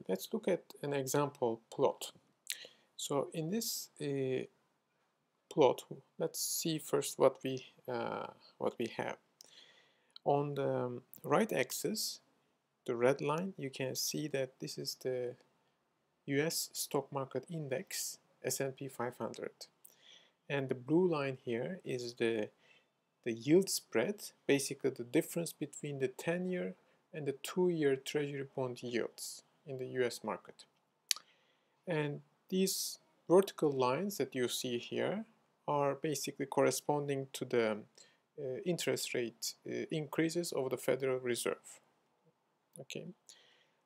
Let's look at an example plot. So in this plot, let's see first what we have. On the right axis, the red line, you can see that this is the US stock market index, S&P 500. And the blue line here is the yield spread, basically the difference between the 10-year and the 2-year treasury bond yields in the US market. And these vertical lines that you see here are basically corresponding to the interest rate increases of the Federal Reserve. Okay,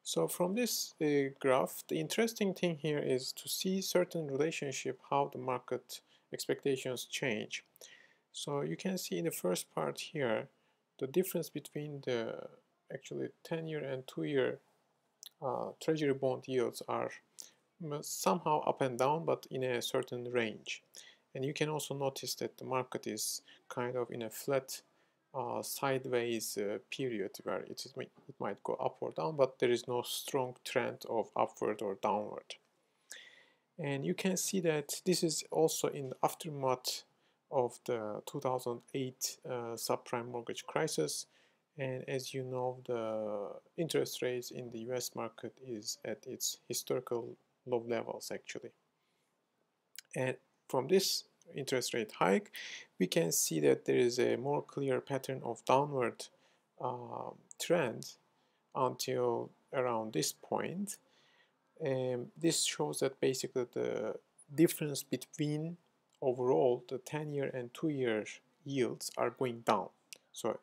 so from this graph, the interesting thing here is to see certain relationship how the market expectations change. So you can see in the first part here the difference between the actually 10-year and 2-year treasury bond yields are somehow up and down, but in a certain range. And you can also notice that the market is kind of in a flat sideways period where it might go up or down, but there is no strong trend of upward or downward. And you can see that this is also in the aftermath of the 2008 subprime mortgage crisis. And as you know, the interest rates in the US market is at its historical low levels actually. And from this interest rate hike, we can see that there is a more clear pattern of downward trend until around this point. This shows that basically the difference between overall the 10-year and 2-year yields are going down. So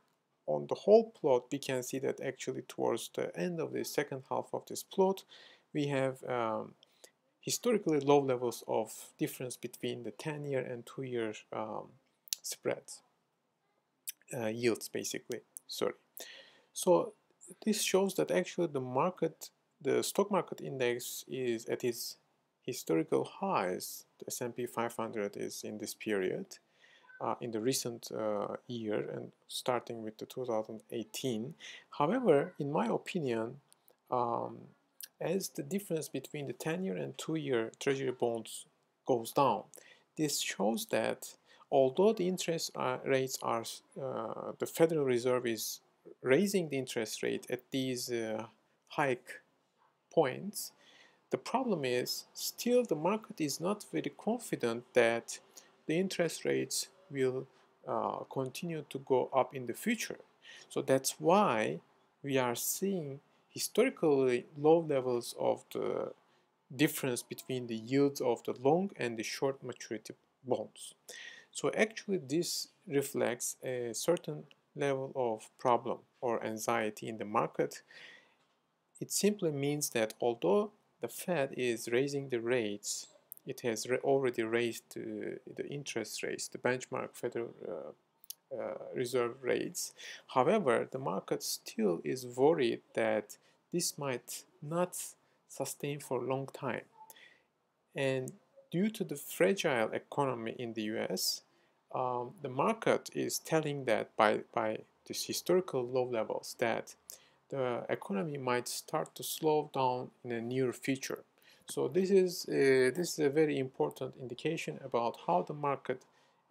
on the whole plot, we can see that actually towards the end of the second half of this plot, we have historically low levels of difference between the 10-year and 2-year spreads, yields basically, sorry. So this shows that actually the stock market index is at its historical highs. The S&P 500 is in this period, in the recent year and starting with the 2018. However, in my opinion, as the difference between the 10-year and 2-year treasury bonds goes down, this shows that although the interest rates are, the Federal Reserve is raising the interest rate at these hike points, the problem is still the market is not very confident that the interest rates will continue to go up in the future. So that's why we are seeing historically low levels of the difference between the yields of the long and the short maturity bonds. So actually this reflects a certain level of problem or anxiety in the market. It simply means that although the Fed is raising the rates, it has already raised the interest rates, the benchmark Federal Reserve rates. However, the market still is worried that this might not sustain for a long time. And due to the fragile economy in the US, the market is telling that by these historical low levels that the economy might start to slow down in the near future. So this is a very important indication about how the market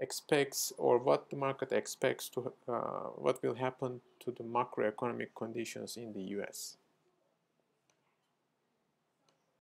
expects, or what the market expects to what will happen to the macroeconomic conditions in the US.